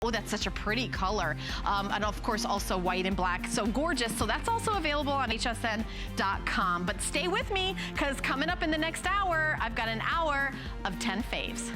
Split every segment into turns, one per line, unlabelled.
Oh, that's such a pretty color. And of course, also white and black. So gorgeous. So that's also available on hsn.com. But stay with me, because coming up in the next hour, I've got an hour of 10 faves.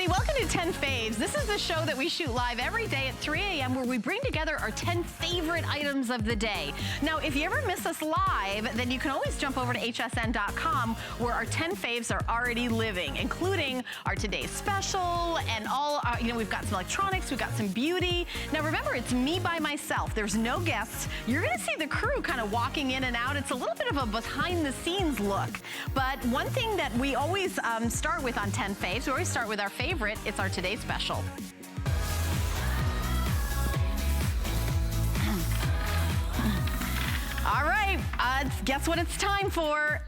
Welcome to 10 Faves. This is the show that we shoot live every day at 3 a.m. where we bring together our 10 favorite items of the day. Now, if you ever miss us live, then you can always jump over to hsn.com where our 10 faves are already living, including our today's special and all, we've got some electronics, we've got some beauty. Now, remember, it's me by myself. There's no guests. You're going to see the crew kind of walking in and out. It's a little bit of a behind the scenes look. But one thing that we always start with on 10 Faves, we always start with our favorite. It's our today's special. All right, guess what it's time for?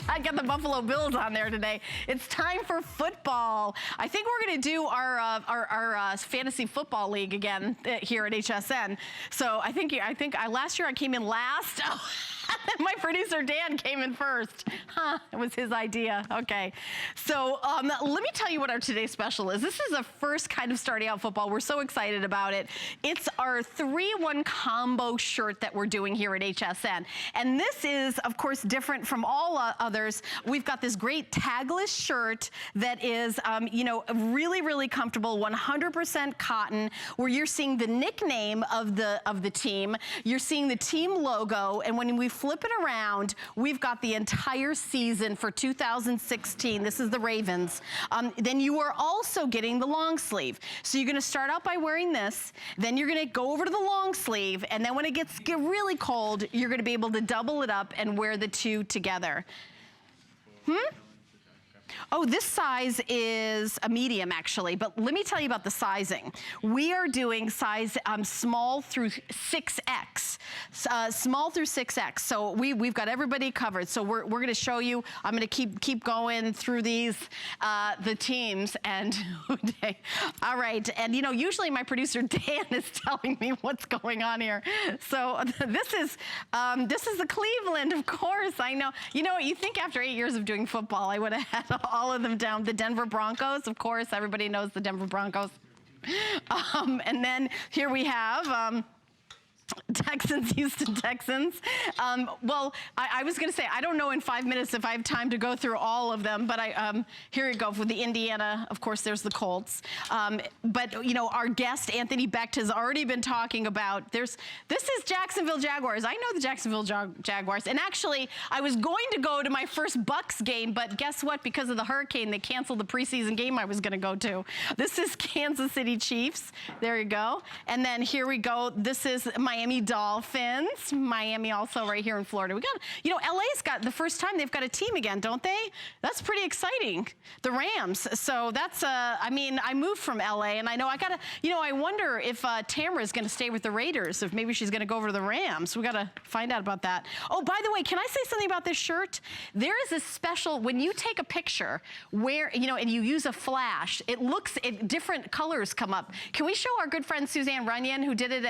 I got the Buffalo Bills on there today. It's time for football. I think we're going to do our fantasy football league again here at HSN. So I think last year I came in last. My producer Dan came in first. It was his idea. Okay. So let me tell you what our today's special is. This is the first kind of starting out football. We're so excited about it. It's our 3-1 combo shirt that we're doing here at HSN. And this is, of course, different from all others. We've got this great tagless shirt that is, really, really comfortable, 100% cotton, where you're seeing the nickname of the team. You're seeing the team logo, and when we flip it around, we've got the entire season for 2016. This is the Ravens. Then you are also getting the long sleeve. So you're gonna start out by wearing this, then you're gonna go over to the long sleeve, and then when it gets really cold, you're gonna be able to double it up and wear the two together. Oh, this size is a medium, actually, but let me tell you about the sizing. We are doing size small through 6X. Small through 6X. So we've got everybody covered. So we're going to show you. I'm going to keep going through these, the teams. And all right. And usually my producer Dan is telling me what's going on here. So this is the Cleveland, of course. I know. You know what? You think after 8 years of doing football, I would have had all of them down. The Denver Broncos, of course. Everybody knows the Denver Broncos. And then here we have Texans, Houston Texans. Well, I was going to say, I don't know in 5 minutes if I have time to go through all of them, but here we go for the Indiana. Of course, there's the Colts. But our guest Anthony Becht has already been talking about. This is Jacksonville Jaguars. I know the Jacksonville Jaguars, and actually, I was going to go to my first Bucks game, but guess what? Because of the hurricane, they canceled the preseason game I was going to go to. This is Kansas City Chiefs. There you go. And then here we go. This is Miami Dolphins. Miami also right here in Florida. We got, LA's got the first time they've got a team again, don't they? That's pretty exciting. The Rams. So that's, I moved from LA and I know I wonder if Tamara's going to stay with the Raiders, if maybe she's going to go over to the Rams. We got to find out about that. Oh, by the way, can I say something about this shirt? There is a special, when you take a picture where, and you use a flash, different colors come up. Can we show our good friend Suzanne Runyon, who did it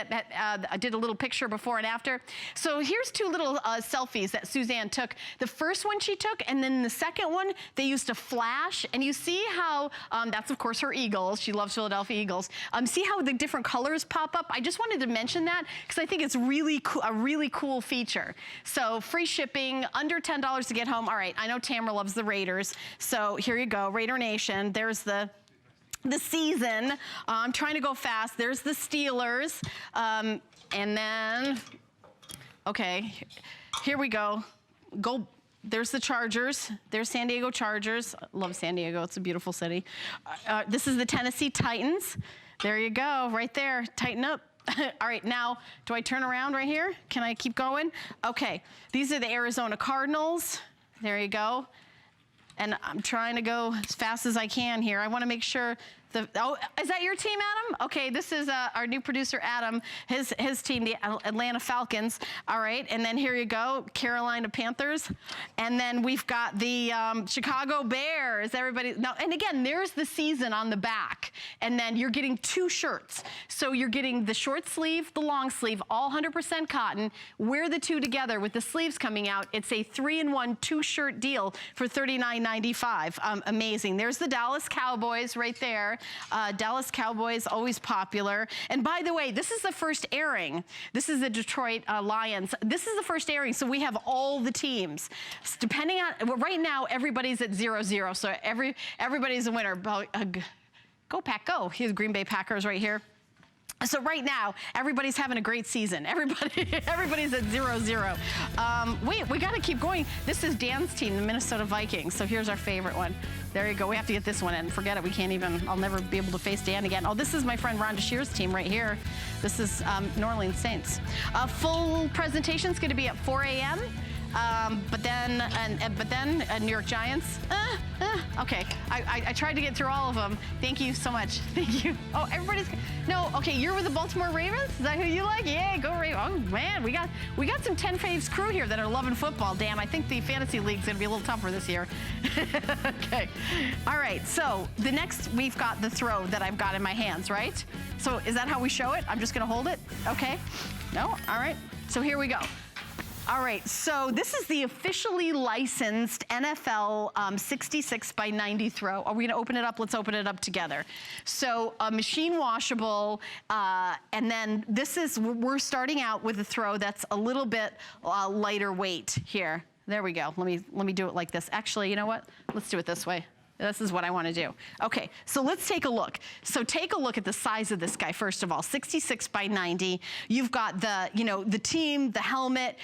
did a little picture before and after. So here's two little selfies that Suzanne took. The first one she took, and then the second one, they used a flash. And you see how, that's of course her Eagles. She loves Philadelphia Eagles. See how the different colors pop up? I just wanted to mention that because I think it's really a really cool feature. So free shipping, under $10 to get home. All right, I know Tamara loves the Raiders. So here you go, Raider Nation. There's the season. I'm trying to go fast. There's the Steelers. And then, okay, here we go. There's the Chargers. There's San Diego Chargers. Love San Diego. It's a beautiful city. This is the Tennessee Titans. There you go, right there. Tighten up. All right, now, do I turn around right here? Can I keep going? Okay, these are the Arizona Cardinals. There you go. And I'm trying to go as fast as I can here. I want to make sure Oh, is that your team, Adam? Okay, this is our new producer, Adam, his team, the Atlanta Falcons. All right, and then here you go, Carolina Panthers. And then we've got the Chicago Bears. Everybody, now, and again, there's the season on the back. And then you're getting 2 shirts. So you're getting the short sleeve, the long sleeve, all 100% cotton. Wear the 2 together with the sleeves coming out. It's a 3-in-1 2-shirt deal for $39.95. Amazing. There's the Dallas Cowboys right there. Dallas Cowboys, always popular. And by the way, this is the first airing. This is the Detroit Lions. This is the first airing, so we have all the teams. Depending on, right now, everybody's at 0-0, so everybody's a winner. Go Pack, go. Here's Green Bay Packers right here. So right now, everybody's having a great season. Everybody's at 0-0. Wait, we got to keep going. This is Dan's team, the Minnesota Vikings. So here's our favorite one. There you go. We have to get this one in. Forget it. We can't even, I'll never be able to face Dan again. Oh, this is my friend Rhonda Shear's team right here. This is New Orleans Saints. Full presentation's going to be at 4 a.m. But then New York Giants. Okay, I tried to get through all of them. Thank you so much. Thank you. Oh, everybody's, no, okay, you're with the Baltimore Ravens? Is that who you like? Yeah, go Ravens. Oh man, we got some 10 faves crew here that are loving football. Damn, I think the fantasy league's gonna be a little tougher this year. Okay, all right, so the next, we've got the throw that I've got in my hands, right? So is that how we show it? I'm just gonna hold it, okay? No, all right, so here we go. All right, so this is the officially licensed NFL 66x90 throw. Are we gonna open it up? Let's open it up together. So machine washable, and then this is, we're starting out with a throw that's a little bit lighter weight here. There we go, let me do it like this. Actually, you know what? Let's do it this way. This is what I want to do. Okay, so let's take a look. So take a look at the size of this guy, first of all, 66x90. You've got the, you know, the team, the helmet,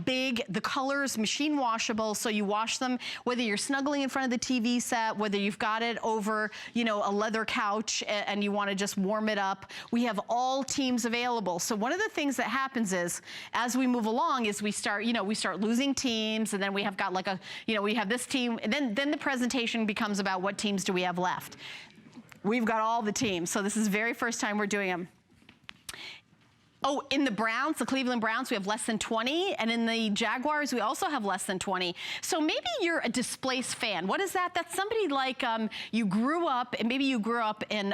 big, the colors, machine washable, so you wash them, whether you're snuggling in front of the TV set, whether you've got it over, you know, a leather couch and you want to just warm it up. We have all teams available. So one of the things that happens is, as we move along, is we start, you know, we start losing teams, and then we have got like a, you know, we have this team, and then the presentation becomes about what teams do we have left. We've got all the teams, so this is the very first time we're doing them. Oh, in the Browns, the Cleveland Browns, we have less than 20, and in the Jaguars, we also have less than 20. So maybe you're a displaced fan. What is that? That's somebody like you grew up, and maybe you grew up in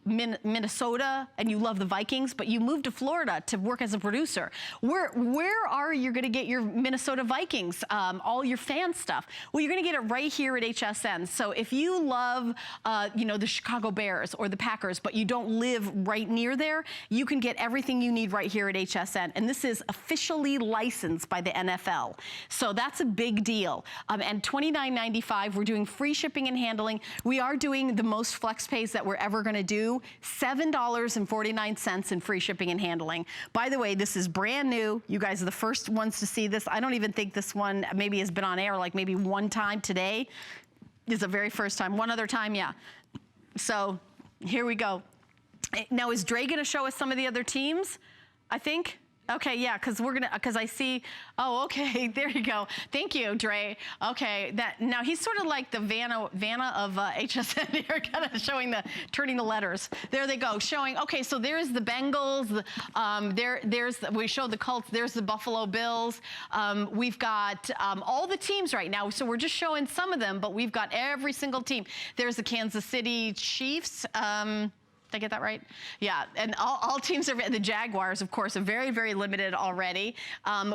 Minnesota, and you love the Vikings, but you moved to Florida to work as a producer. Where are you going to get your Minnesota Vikings, all your fan stuff? Well, you're going to get it right here at HSN. So if you love, you know, the Chicago Bears or the Packers, but you don't live right near there, you can get everything you need right here at HSN, and this is officially licensed by the NFL. So that's a big deal. And $29.95, we're doing free shipping and handling. We are doing the most flex pays that we're ever gonna do, $7.49 in free shipping and handling. By the way, this is brand new. You guys are the first ones to see this. I don't even think this one maybe has been on air like maybe one time today. This is the very first time. One other time, yeah. So here we go. Now, is Dre gonna show us some of the other teams? I think. Okay, yeah, because I see, oh, okay, there you go. Thank you, Dre. Okay, now he's sort of like the Vanna of HSN here, kind of showing turning the letters. There they go, showing, okay, so there's the Bengals, we showed the Colts, there's the Buffalo Bills. We've got all the teams right now, so we're just showing some of them, but we've got every single team. There's the Kansas City Chiefs. Did I get that right? Yeah, and all teams are, the Jaguars, of course, are very, very limited already.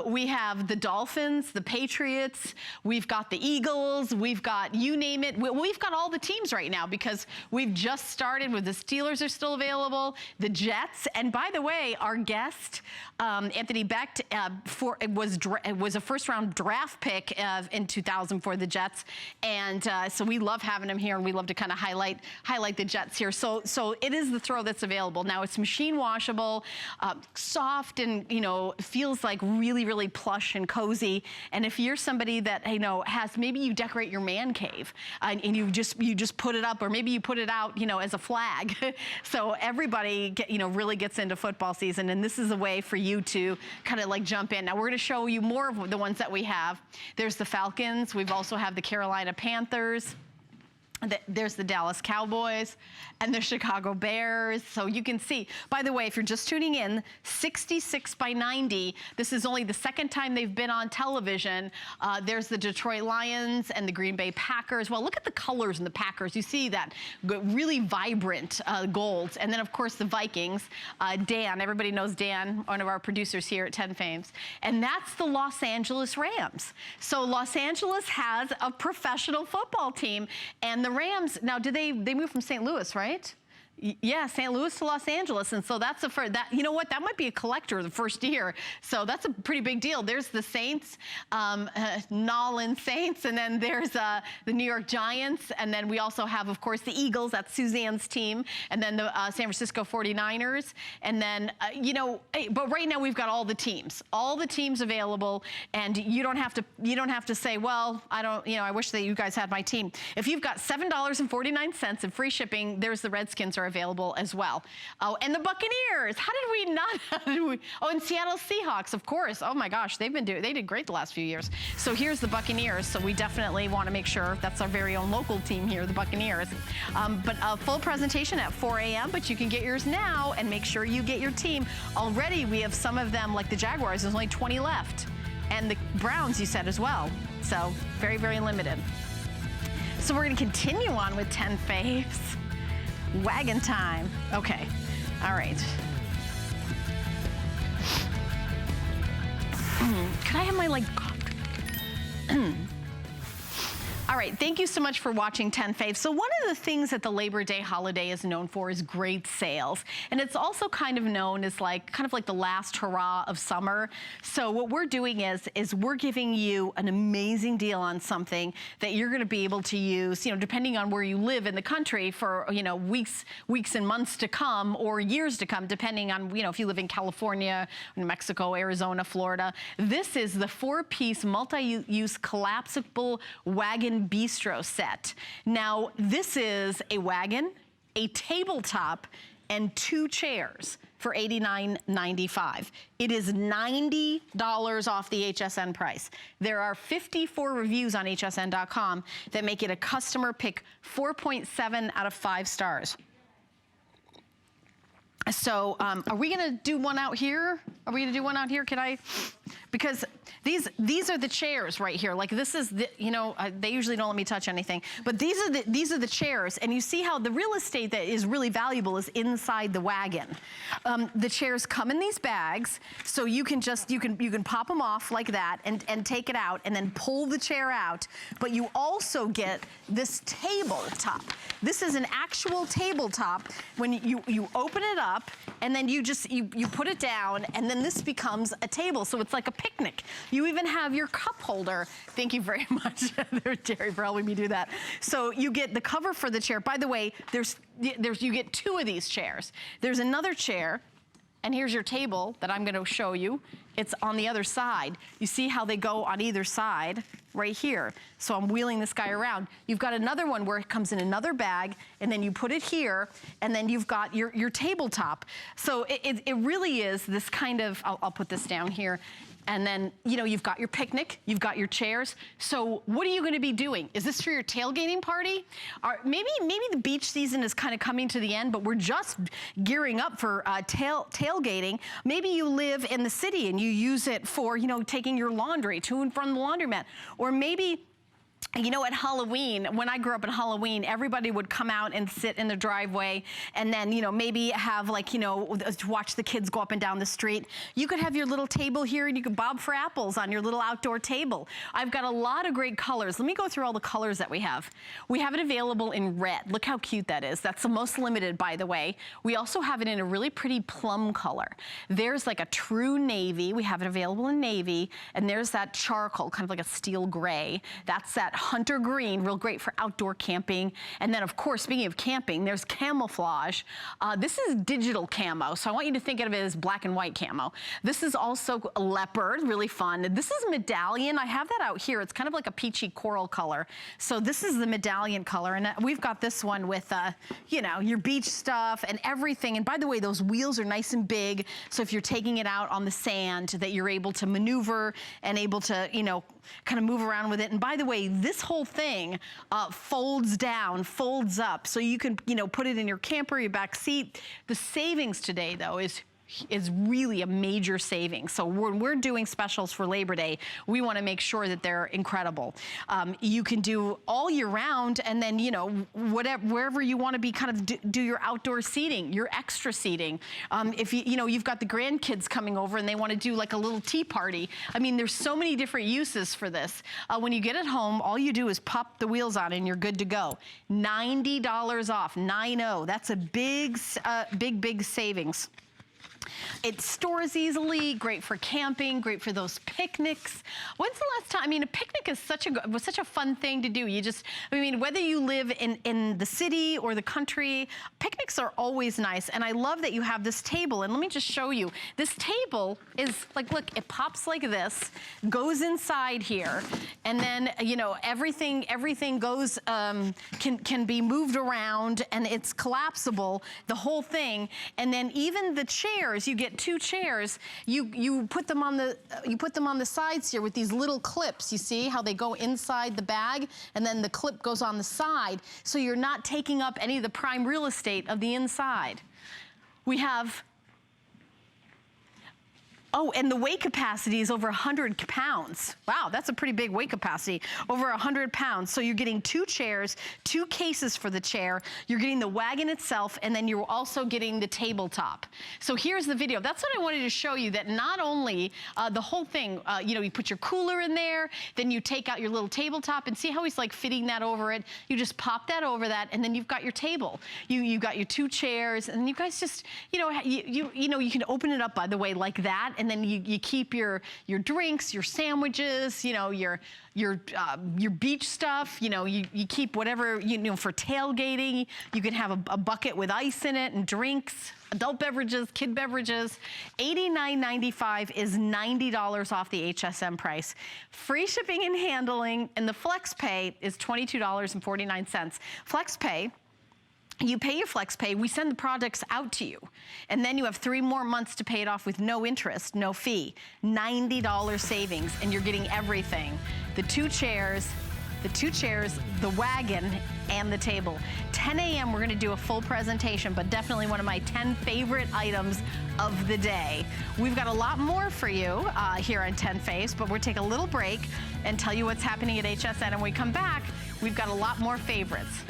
We have the Dolphins, the Patriots, we've got the Eagles, we've got, you name it. We've got all the teams right now because we've just started with the Steelers are still available, the Jets, and by the way, our guest, Anthony Becht, was a first-round draft pick in 2000 for the Jets, and so we love having him here, and we love to kind of highlight the Jets here. So it is the throw that's available. Now it's machine washable, soft, and you know, feels like really, really plush and cozy. And if you're somebody that, you know, has, maybe you decorate your man cave and you just put it up, or maybe you put it out, you know, as a flag. So everybody really gets into football season, and this is a way for you to kind of like jump in. Now we're going to show you more of the ones that we have. There's the Falcons. We've also have the Carolina Panthers. There's the Dallas Cowboys and the Chicago Bears. So you can see, by the way, if you're just tuning in, 66 by 90. This is only the second time they've been on television. There's the Detroit Lions and the Green Bay Packers. Well, look at the colors in the Packers. You see that really vibrant golds. And then, of course, the Vikings. Dan, everybody knows Dan, one of our producers here at 10 Fames. And that's the Los Angeles Rams. So Los Angeles has a professional football team. And the Rams, now they moved from St. Louis, right? Yeah, St. Louis to Los Angeles, and so that's you know what, that might be a collector the first year, so that's a pretty big deal. There's the Saints, Nolan Saints, and then there's the New York Giants, and then we also have, of course, the Eagles, that's Suzanne's team, and then the San Francisco 49ers, and then, you know, but right now we've got all the teams available, and you don't have to say, well, I wish that you guys had my team. If you've got $7.49 in free shipping, there's the Redskins are available as well. Oh, and the Buccaneers. How did we not? Oh, and Seattle Seahawks, of course. Oh my gosh, they did great the last few years. So here's the Buccaneers. So we definitely want to make sure that's our very own local team here, the Buccaneers. But a full presentation at 4 a.m. But you can get yours now and make sure you get your team. Already we have some of them, like the Jaguars. There's only 20 left, and the Browns, you said as well. So very, very limited. So we're going to continue on with 10 faves. Wagon time. Okay. All right. Could I have my All right, thank you so much for watching 10 Faves. So one of the things that the Labor Day holiday is known for is great sales. And it's also kind of known as kind of like the last hurrah of summer. So what we're doing is we're giving you an amazing deal on something that you're gonna be able to use, you know, depending on where you live in the country for, you know, weeks and months to come, or years to come, depending on, you know, if you live in California, New Mexico, Arizona, Florida. This is the 4-piece multi-use collapsible wagon bistro set. Now, this is a wagon, a tabletop, and 2 chairs for $89.95. It is $90 off the HSN price. There are 54 reviews on hsn.com that make it a customer pick 4.7 out of 5 stars. So are we gonna do one out here? Are we gonna do one out here? Can I? Because these are the chairs right here. Like this is the, you know, they usually don't let me touch anything, but these are the chairs, and you see how the real estate that is really valuable is inside the wagon. The chairs come in these bags, so you can pop them off like that and take it out, and then pull the chair out. But you also get this tabletop. This is an actual tabletop. When you open it up, and then you put it down, and then this becomes a table. So it's like a picnic. You even have your cup holder. Thank you very much, Jerry, for helping me do that. So you get the cover for the chair. By the way, you get 2 of these chairs. There's another chair, and here's your table that I'm going to show you. It's on the other side. You see how they go on either side right here. So I'm wheeling this guy around. You've got another one where it comes in another bag, and then you put it here, and then you've got your tabletop. So it really is this kind of, I'll put this down here. And then, you know, you've got your picnic, you've got your chairs. So what are you gonna be doing? Is this for your tailgating party? Or maybe the beach season is kind of coming to the end, but we're just gearing up for tailgating. Maybe you live in the city and you use it for, you know, taking your laundry to and from the laundromat. Or maybe, you know, at Halloween, when I grew up in Halloween, everybody would come out and sit in the driveway, and then, you know, maybe have, like, you know, to watch the kids go up and down the street. You could have your little table here, and you could bob for apples on your little outdoor table. I've got a lot of great colors. Let me go through all the colors that we have. We have it available in red. Look how cute that is. That's the most limited, by the way. We also have it in a really pretty plum color. There's like a true navy. We have it available in navy, and there's that charcoal, kind of like a steel gray. That's that hunter green, real great for outdoor camping. And then, of course, speaking of camping, there's camouflage. This is digital camo, so I want you to think of it as black and white camo. This is also a leopard, really fun. This is medallion. I have that out here. It's kind of like a peachy coral color. So this is the medallion color, and we've got this one with, you know, your beach stuff and everything. And by the way, those wheels are nice and big, so if you're taking it out on the sand, that you're able to maneuver and able to, you know, kind of move around with it. And by the way, this whole thing folds down, folds up, so you can, put it in your camper, your back seat. The savings today, though, is really a major saving. So when we're doing specials for Labor Day, we want to make sure that they're incredible. You can do all year round, and then, wherever you want to be, kind of do your outdoor seating, your extra seating. If you've got the grandkids coming over and they want to do like a little tea party. I mean, there's so many different uses for this. When you get it home, all you do is pop the wheels on and you're good to go. $90 off, 90. That's a big savings. It stores easily, great for camping, great for those picnics. When's the last time? I mean, a picnic is such a fun thing to do. Whether you live in the city or the country, picnics are always nice. And I love that you have this table. And let me just show you. This table is like, look, it pops like this, goes inside here, and then, everything goes, can be moved around, and it's collapsible, the whole thing. And then even the chairs, you get 2 chairs. You put them on the sides here with these little clips. You see how they go inside the bag, and then the clip goes on the side, so you're not taking up any of the prime real estate of the inside. We have. Oh, and the weight capacity is over 100 pounds. Wow, that's a pretty big weight capacity, over 100 pounds. So you're getting 2 chairs, 2 cases for the chair, you're getting the wagon itself, and then you're also getting the tabletop. So here's the video. That's what I wanted to show you, that not only the whole thing, you put your cooler in there, then you take out your little tabletop, and see how he's like fitting that over it? You just pop that over that, and then you've got your table. You got your 2 chairs, and you guys just, you can open it up, by the way, like that, and then you keep your drinks, your sandwiches, your beach stuff. You keep whatever, for tailgating. You can have a bucket with ice in it and drinks, adult beverages, kid beverages. $89.95 is $90 off the HSN price. Free shipping and handling, and the FlexPay is $22.49. FlexPay. You pay your FlexPay, we send the products out to you, and then you have 3 more months to pay it off with no interest, no fee. $90 savings, and you're getting everything. The 2 chairs, the wagon, and the table. 10 a.m. we're gonna do a full presentation, but definitely one of my 10 favorite items of the day. We've got a lot more for you here on 10 Face, but we'll take a little break and tell you what's happening at HSN, and when we come back, we've got a lot more favorites.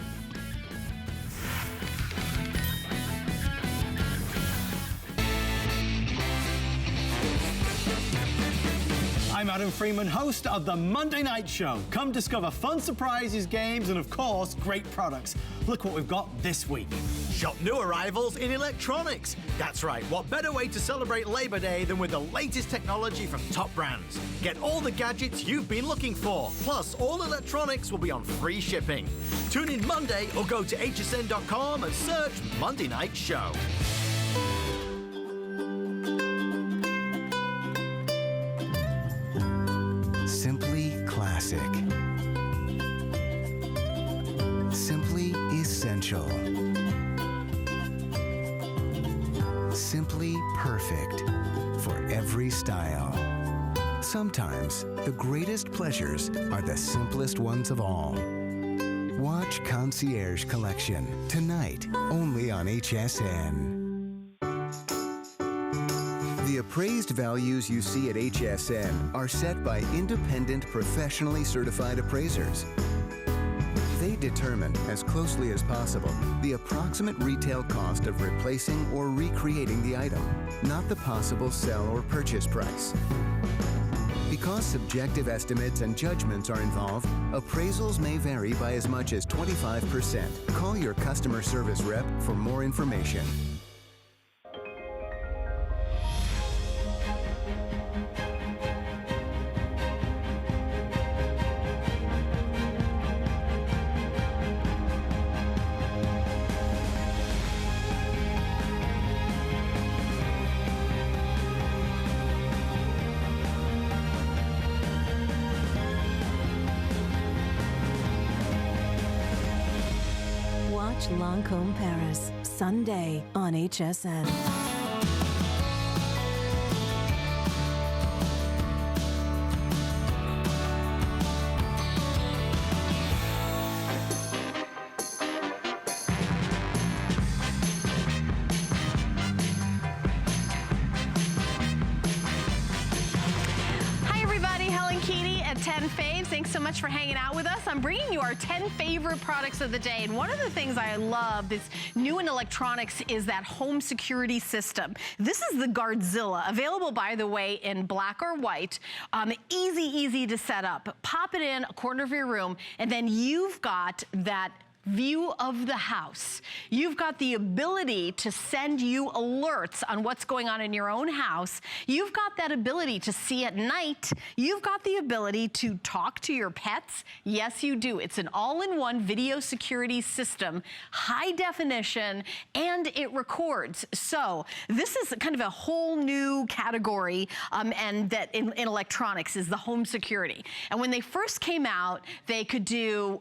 I'm Adam Freeman, host of the Monday Night Show. Come discover fun surprises, games, and of course, great products. Look what we've got this week.
Shop new arrivals in electronics. That's right, what better way to celebrate Labor Day than with the latest technology from top brands. Get all the gadgets you've been looking for. Plus, all electronics will be on free shipping. Tune in Monday or go to hsn.com and search Monday Night Show.
Simply classic. Simply essential. Simply perfect for every style. Sometimes the greatest pleasures are the simplest ones of all. Watch Concierge Collection tonight only on HSN. The appraised values you see at HSN are set by independent, professionally certified appraisers. They determine, as closely as possible, the approximate retail cost of replacing or recreating the item, not the possible sell or purchase price. Because subjective estimates and judgments are involved, appraisals may vary by as much as 25%. Call your customer service rep for more information.
Lancôme Paris, Sunday on HSN.
faves. Thanks so much for hanging out with us. I'm bringing you our 10 favorite products of the day. And one of the things I love that's new in electronics is that home security system. This is the Guardzilla, available, by the way, in black or white. Easy to set up. Pop it in a corner of your room, and then you've got that view of the house. You've got the ability to send you alerts on what's going on in your own house. You've got that ability to see at night. You've got the ability to talk to your pets. Yes, you do. It's an all-in-one video security system, high definition, and it records. So this is kind of a whole new category, and that in electronics is the home security. And when they first came out, they could do,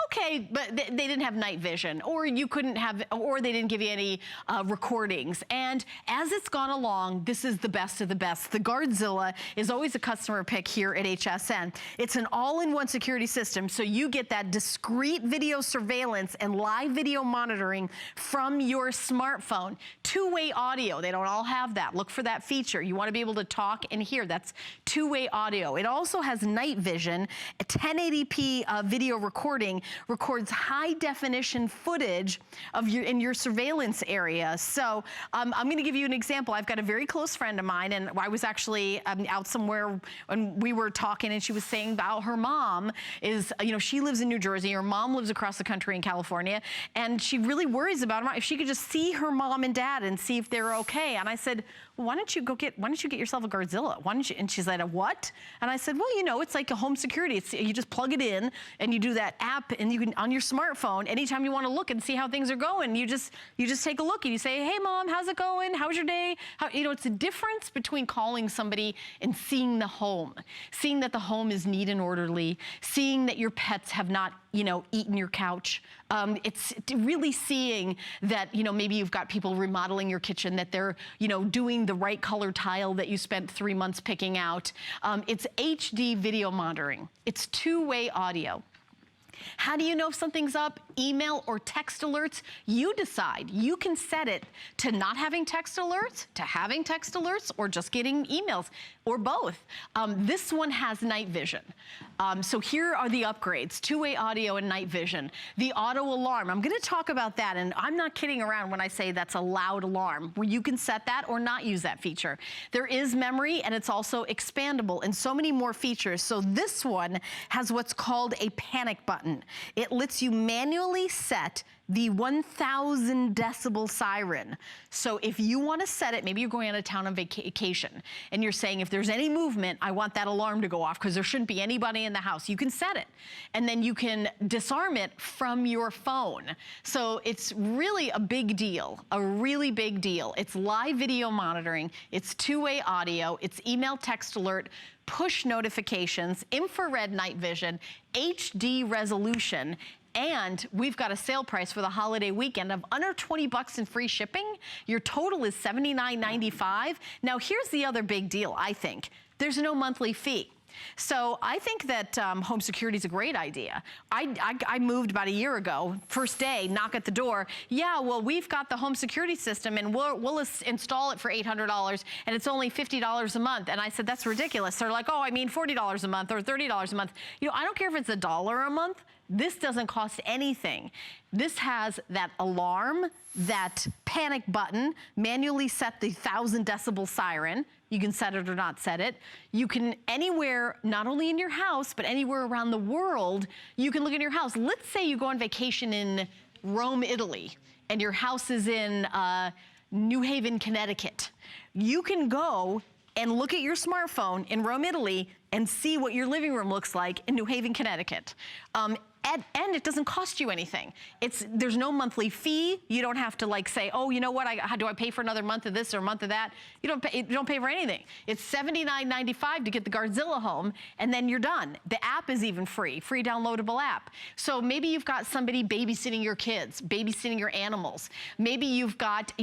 okay, but they didn't have night vision, or you couldn't have, or they didn't give you any recordings. And as it's gone along, this is the best of the best. The Guardzilla is always a customer pick here at HSN. It's an all-in-one security system, so you get that discrete video surveillance and live video monitoring from your smartphone. Two-way audio, they don't all have that. Look for that feature. You want to be able to talk and hear. That's two-way audio. It also has night vision, a 1080p video recording, records high definition footage of in your surveillance area. So I'm going to give you an example. I've got a very close friend of mine, and I was actually out somewhere and we were talking, and she was saying about her mom is, she lives in New Jersey. Her mom lives across the country in California, and she really worries about her. If she could just see her mom and dad and see if they're okay. And I said, well, why don't you get yourself a Guardzilla? Why don't you? And she's like, a what? And I said, well, it's like a home security. You just plug it in and you do that app, and you can, on your smartphone, anytime you want to look and see how things are going, you just take a look and you say, hey mom, how's it going? How's your day? It's a difference between calling somebody and seeing the home, seeing that the home is neat and orderly, seeing that your pets have not, eaten your couch. It's really seeing that, maybe you've got people remodeling your kitchen, that they're, doing the right color tile that you spent 3 months picking out. It's HD video monitoring. It's two-way audio. How do you know if something's up? Email or text alerts? You decide. You can set it to not having text alerts, to having text alerts, or just getting emails, or both. This one has night vision. So here are the upgrades: two-way audio and night vision. The auto alarm, I'm going to talk about that, and I'm not kidding around when I say that's a loud alarm, where you can set that or not use that feature. There is memory, and it's also expandable, and so many more features. So this one has what's called a panic button. It lets you manually set the 1,000 decibel siren. So if you want to set it, maybe you're going out of town on vacation, and you're saying, if there's any movement, I want that alarm to go off because there shouldn't be anybody in the house. You can set it, and then you can disarm it from your phone. So it's really a big deal, a really big deal. It's live video monitoring, it's two-way audio, it's email, text alert, push notifications, infrared night vision, HD resolution, and we've got a sale price for the holiday weekend of under 20 bucks in free shipping. Your total is $79.95. Now here's the other big deal, I think. There's no monthly fee. So I think that home security is a great idea. I moved about a year ago. First day, knock at the door. Yeah, well, we've got the home security system, and we'll install it for $800, and it's only $50 a month. And I said, that's ridiculous. They're like, oh, I mean $40 a month or $30 a month. I don't care if it's $1 a month. This doesn't cost anything. This has that alarm, that panic button, manually set the 1,000 decibel siren. You can set it or not set it. You can anywhere, not only in your house, but anywhere around the world, you can look at your house. Let's say you go on vacation in Rome, Italy, and your house is in New Haven, Connecticut. You can go and look at your smartphone in Rome, Italy, and see what your living room looks like in New Haven, Connecticut. And it doesn't cost you anything. There's no monthly fee. You don't have to say, oh, you know what? How do I pay for another month of this or a month of that? You don't pay for anything. It's $79.95 to get the Guardzilla home, and then you're done. The app is even free downloadable app. So maybe you've got somebody babysitting your kids, babysitting your animals. Maybe you've got,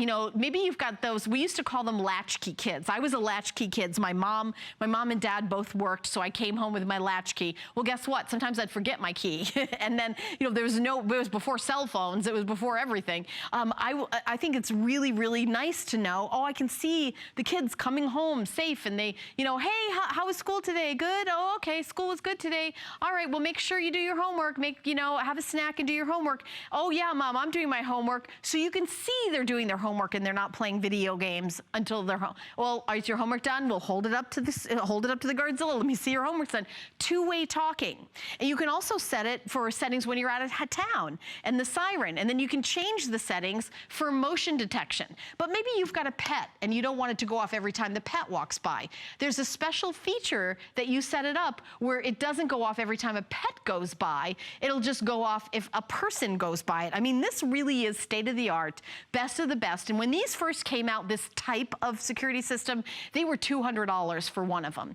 those. We used to call them latchkey kids. I was a latchkey kid. My mom and dad both worked, so I came home with my latchkey. Well, guess what? Sometimes I'd forget my key. and then, there it was before cell phones, it was before everything. I think it's really, really nice to know, I can see the kids coming home safe, and they, hey, how was school today? Good? Oh, okay, school was good today. All right, well, make sure you do your homework. Have a snack and do your homework. Oh, yeah, Mom, I'm doing my homework. So you can see they're doing their homework and they're not playing video games until they're home. Well, is your homework done? We'll hold it up to the Guardzilla. Let me see your homework done. Two-way talking. And you can also set it for settings when you're out of town and the siren. And then you can change the settings for motion detection. But maybe you've got a pet and you don't want it to go off every time the pet walks by. There's a special feature that you set it up where it doesn't go off every time a pet goes by. It'll just go off if a person goes by it. I mean, this really is state of the art, best of the best. And when these first came out, this type of security system, they were $200 for one of them.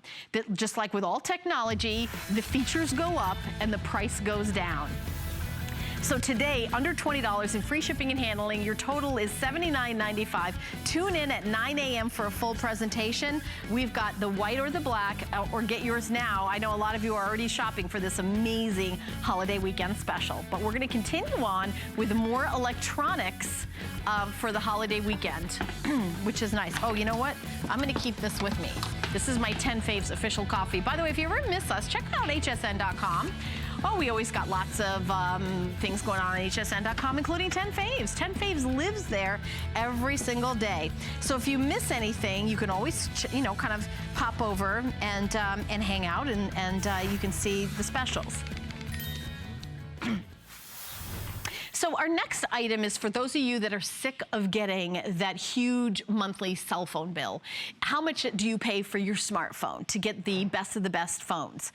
Just like with all technology, the features go up and the price goes down. So today, under $20 in free shipping and handling, your total is $79.95. Tune in at 9 a.m. for a full presentation. We've got the white or the black, or get yours now. I know a lot of you are already shopping for this amazing holiday weekend special, but we're going to continue on with more electronics for the holiday weekend, which is nice. Oh, you know what? I'm going to keep this with me. This is my 10 Faves official coffee. By the way, if you ever miss us, check out hsn.com. Oh, we always got lots of things going on hsn.com, including 10 Faves. 10 Faves lives there every single day. So if you miss anything, you can always, kind of pop over and hang out, and you can see the specials. So our next item is for those of you that are sick of getting that huge monthly cell phone bill. How much do you pay for your smartphone to get the best of the best phones?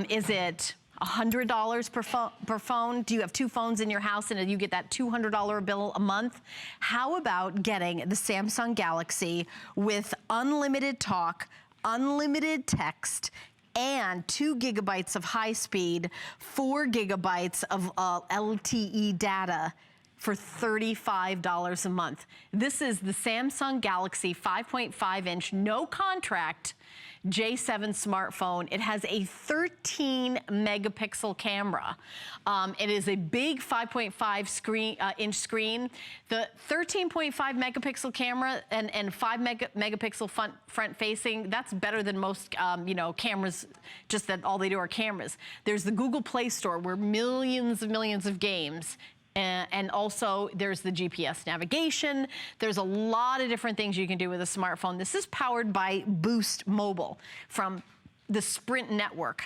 Is it $100 per phone? Do you have two phones in your house and you get that $200 bill a month? How about getting the Samsung Galaxy with unlimited talk, unlimited text, and 2 gigabytes of high speed, 4 gigabytes of LTE data for $35 a month? This is the Samsung Galaxy 5.5-inch, no contract, J7 smartphone. It has a 13 megapixel camera. It is a big 5.5 inch screen. The 13.5 megapixel camera and 5 megapixel front facing, that's better than most cameras, just that all they do are cameras. There's the Google Play Store where millions of games. And also there's the GPS navigation. There's a lot of different things you can do with a smartphone. This is powered by Boost Mobile from the Sprint network.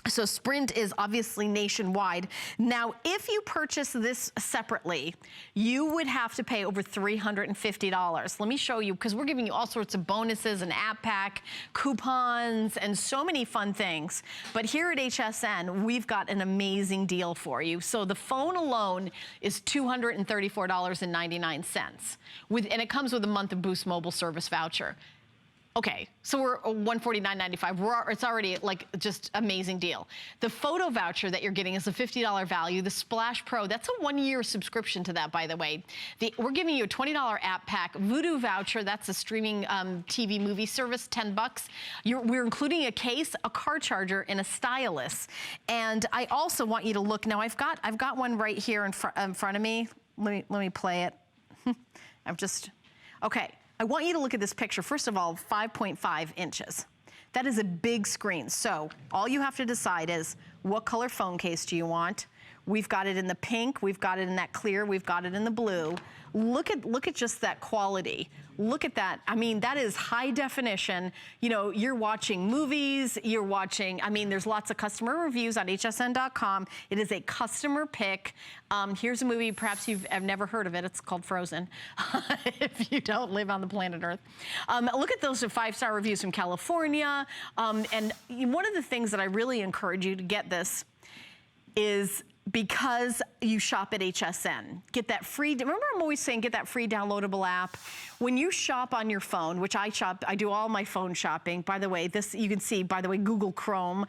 So Sprint is obviously nationwide. Now, if you purchase this separately, you would have to pay over $350. Let me show you, because we're giving you all sorts of bonuses, an app pack, coupons, and so many fun things. But here at HSN, we've got an amazing deal for you. So the phone alone is $234.99, and it comes with a month of Boost Mobile service voucher. Okay, so we're $149.95. It's already like just amazing deal. The photo voucher that you're getting is a $50 value. The Splash Pro, that's a 1-year subscription to that, by the way. We're giving you a $20 app pack. Vudu voucher, that's a streaming TV movie service, $10. We're including a case, a car charger, and a stylus. And I also want you to look. Now I've got one right here in front of me. Let me play it. Okay. I want you to look at this picture. First of all, 5.5 inches. That is a big screen. So all you have to decide is what color phone case do you want? We've got it in the pink, we've got it in that clear, we've got it in the blue. Look at just that quality. Look at that. I mean, that is high definition. You're watching movies, there's lots of customer reviews on hsn.com. It is a customer pick. Here's a movie, perhaps you've never heard of it. It's called Frozen, if you don't live on the planet Earth. Look at those 5-star reviews from California. And one of the things that I really encourage you to get this is because you shop at HSN. Get that free, remember I'm always saying get that free downloadable app. When you shop on your phone, which I do all my phone shopping. By the way, this, you can see, by the way, Google Chrome,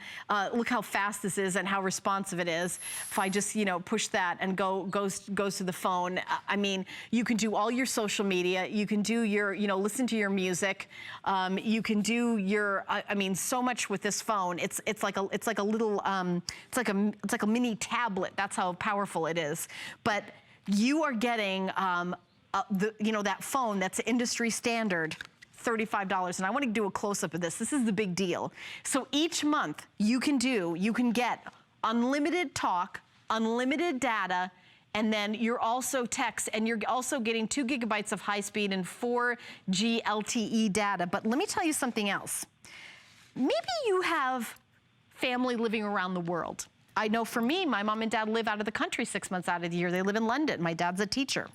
look how fast this is and how responsive it is. If I just, push that and goes to the phone, I mean, you can do all your social media, you can do your, listen to your music, you can do your, I mean, so much with this phone. It's like a little, it's like a mini tablet. That's how powerful it is. But you are getting, that phone that's industry standard, $35. And I want to do a close-up of this. This is the big deal. So each month you can get unlimited talk, unlimited data, and then you're also text, and you're also getting 2 gigabytes of high speed and 4G LTE data. But let me tell you something else. Maybe you have family living around the world. I know for me, my mom and dad live out of the country 6 months out of the year. They live in London. My dad's a teacher.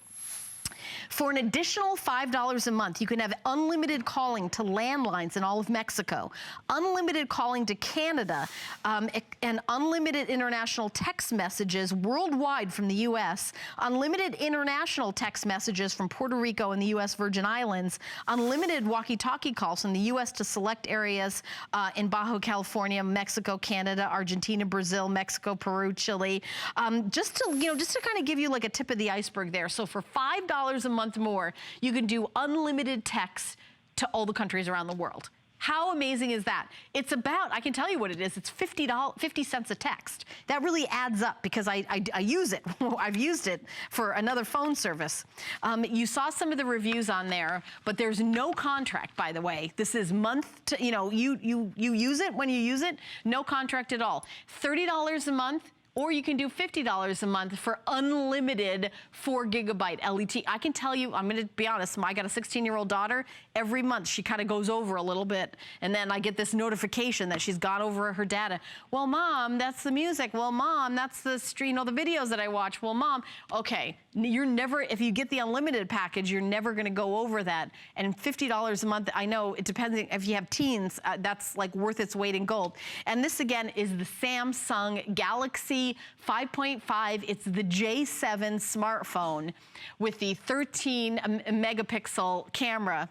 For an additional $5 a month, you can have unlimited calling to landlines in all of Mexico, unlimited calling to Canada, and unlimited international text messages worldwide from the U.S., unlimited international text messages from Puerto Rico and the U.S. Virgin Islands, unlimited walkie-talkie calls from the U.S. to select areas in Baja California, Mexico, Canada, Argentina, Brazil, Mexico, Peru, Chile, just to kind of give you like a tip of the iceberg there. So for $5 a month more, you can do unlimited text to all the countries around the world. How amazing is that? It's about, I can tell you what it is, it's 50 cents a text. That really adds up because I use it. I've used it for another phone service. You saw some of the reviews on there, but there's no contract, by the way. This is month to, you use it when you use it, no contract at all. $30 a month, or you can do $50 a month for unlimited 4 gigabyte LTE. I can tell you, I'm gonna be honest, I got a 16-year-old daughter. Every month she kind of goes over a little bit, and then I get this notification that she's gone over her data. Well, Mom, that's the music. Well, Mom, that's the stream, the videos that I watch. Well, Mom, okay, you're never, if you get the unlimited package, you're never gonna go over that. And $50 a month, I know, it depends if you have teens, that's like worth its weight in gold. And this again is the Samsung Galaxy 5.5. It's the J7 smartphone with the 13 megapixel camera.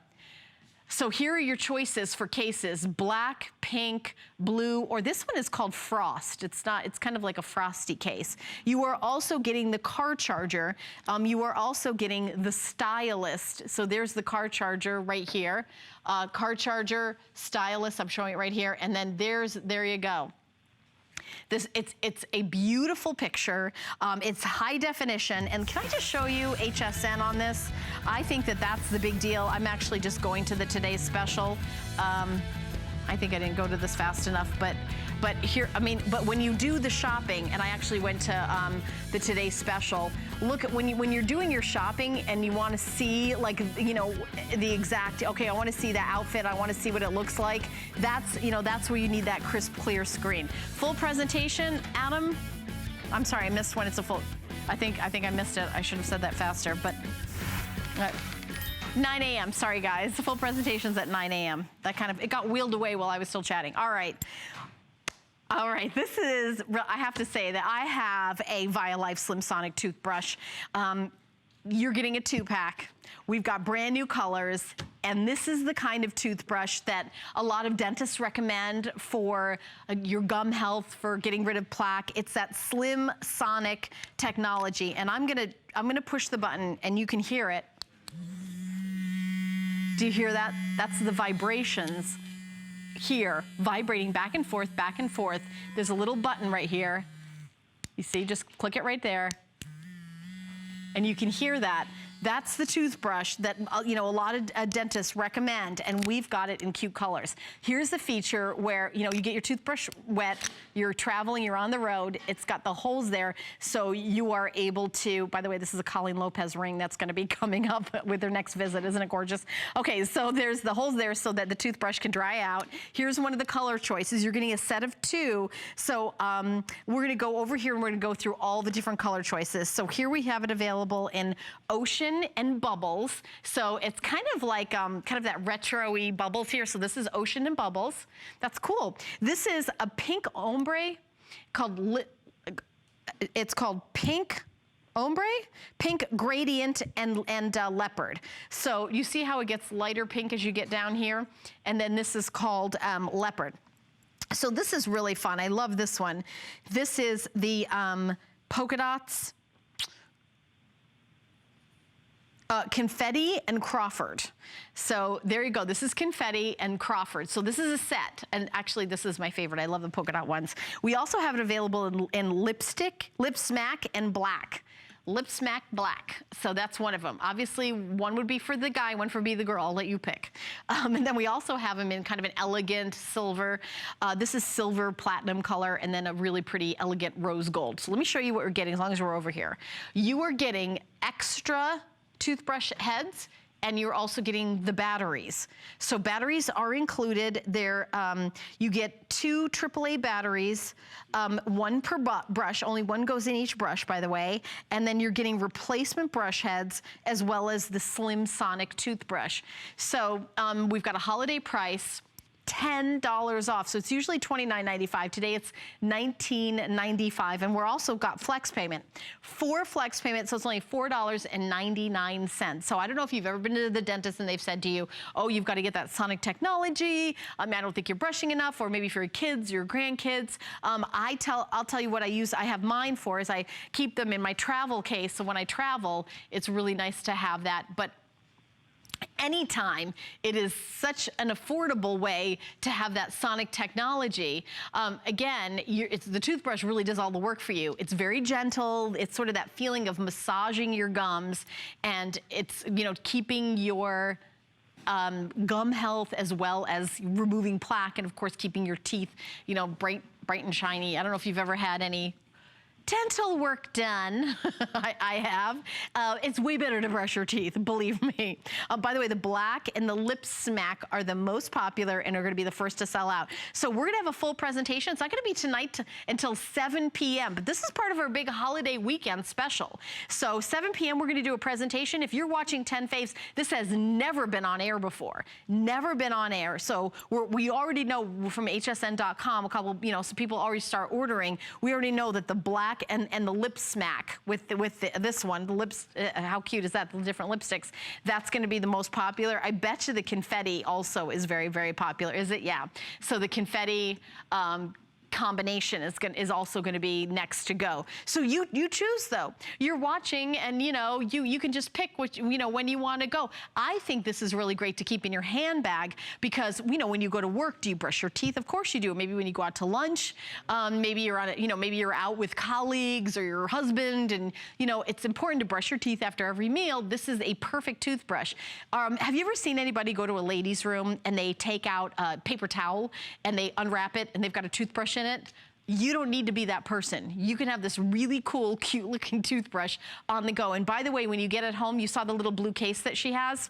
So here are your choices for cases: black, pink, blue, or this one is called Frost. It's kind of like a frosty case. You are also getting the car charger. You are also getting the stylist. So there's the car charger right here. Car charger, stylist, I'm showing it right here. And then there you go. It's a beautiful picture. It's high definition. And can I just show you HSN on this? I think that's the big deal. I'm actually just going to the Today's Special. I think I didn't go to this fast enough, but here, but when you do the shopping, and I actually went to the Today's Special, look at when you're doing your shopping and you want to see the exact, okay, I want to see the outfit, I want to see what it looks like. That's where you need that crisp, clear screen. Full presentation, Adam. I'm sorry, I missed when it's a full. I think I missed it. I should have said that faster, but. 9 a.m. Sorry, guys. The full presentation's at 9 a.m. It got wheeled away while I was still chatting. All right. This is, I have to say that I have a Vialife Slim Sonic toothbrush. You're getting a 2-pack. We've got brand new colors, and this is the kind of toothbrush that a lot of dentists recommend for your gum health, for getting rid of plaque. It's that Slim Sonic technology, and I'm gonna push the button, and you can hear it. Do you hear that? That's the vibrations here, vibrating back and forth, back and forth. There's a little button right here. You see, just click it right there. And you can hear that. That's the toothbrush that a lot of dentists recommend, and we've got it in cute colors. Here's the feature where you get your toothbrush wet, you're traveling, you're on the road, it's got the holes there, so you are able to, by the way, this is a Colleen Lopez ring that's gonna be coming up with her next visit, isn't it gorgeous? Okay, so there's the holes there so that the toothbrush can dry out. Here's one of the color choices. You're getting a set of 2, so we're gonna go over here and we're gonna go through all the different color choices. So here we have it available in Ocean and Bubbles. So it's kind of like kind of that retro-y bubbles here. So this is Ocean and Bubbles. That's cool. This is a pink ombre called it's called Pink Ombre, Pink Gradient, and Leopard. So you see how it gets lighter pink as you get down here? And then this is called Leopard. So this is really fun. I love this one. This is the polka dots, Confetti and Crawford. So there you go. This is Confetti and Crawford. So this is a set. And actually, this is my favorite. I love the polka dot ones. We also have it available in lipstick, Lip Smack, and black. Lip Smack Black. So that's one of them. Obviously, one would be for the guy, one for be the girl. I'll let you pick. And then we also have them in kind of an elegant silver. This is silver platinum color, and then a really pretty elegant rose gold. So let me show you what we're getting as long as we're over here. You are getting extra toothbrush heads, and you're also getting the batteries. So batteries are included. You get 2 AAA batteries, 1 per brush. Only 1 goes in each brush, by the way. And then you're getting replacement brush heads as well as the Slim Sonic toothbrush. So we've got a holiday price, $10 off. So it's usually $29.95. Today it's $19.95. And we're also got flex payment. 4 flex payments, so it's only $4.99. So I don't know if you've ever been to the dentist and they've said to you, oh, you've got to get that Sonic technology. I don't think you're brushing enough, or maybe for your kids, your grandkids. I'll tell you what I use. I have mine for is I keep them in my travel case. So when I travel, it's really nice to have that. But anytime, it is such an affordable way to have that Sonic technology. Again, the toothbrush really does all the work for you. It's very gentle. It's sort of that feeling of massaging your gums, and it's, keeping your gum health as well as removing plaque, and of course keeping your teeth, bright and shiny. I don't know if you've ever had any dental work done. I have. It's way better to brush your teeth, believe me. By the way, the black and the Lip Smack are the most popular and are going to be the first to sell out. So we're going to have a full presentation. It's not going to be tonight until 7 p.m., but this is part of our big holiday weekend special. So 7 p.m., we're going to do a presentation. If you're watching 10 Faves, this has never been on air before. Never been on air. So we already know from hsn.com, so people already start ordering. We already know that the black and the Lip Smack with this one, the lips, how cute is that? The different lipsticks. That's going to be the most popular. I bet you the Confetti also is very, very popular. Is it? Yeah. So the Confetti combination is also going to be next to go. So you choose though. You're watching, and you can just pick which when you want to go. I think this is really great to keep in your handbag because when you go to work, do you brush your teeth? Of course you do. Maybe when you go out to lunch, maybe you're on maybe you're out with colleagues or your husband, and it's important to brush your teeth after every meal. This is a perfect toothbrush. Have you ever seen anybody go to a ladies' room and they take out a paper towel and they unwrap it and they've got a toothbrush in it? You don't need to be that person. You can have this really cool, cute looking toothbrush on the go. And by the way, when you get it home, you saw the little blue case that she has?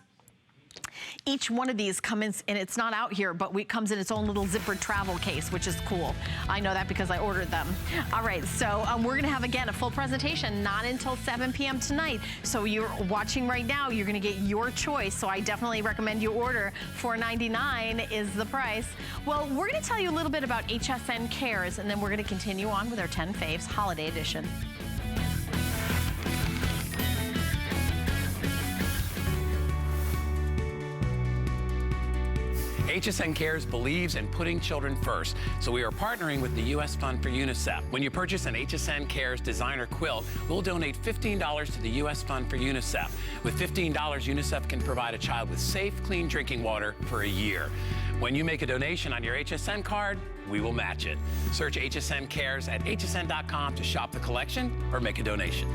Each one of these comes in, and it's not out here, but it comes in its own little zippered travel case, which is cool. I know that because I ordered them. All right, so we're gonna have, again, a full presentation, not until 7 p.m. tonight. So you're watching right now, you're gonna get your choice. So I definitely recommend you order. $4.99 is the price. Well, we're gonna tell you a little bit about HSN Cares, and then we're gonna continue on with our 10 Faves Holiday Edition.
HSN Cares believes in putting children first, so we are partnering with the U.S. Fund for UNICEF. When you purchase an HSN Cares designer quilt, we'll donate $15 to the U.S. Fund for UNICEF. With $15, UNICEF can provide a child with safe, clean drinking water for a year. When you make a donation on your HSN card, we will match it. Search HSN Cares at hsn.com to shop the collection or make a donation.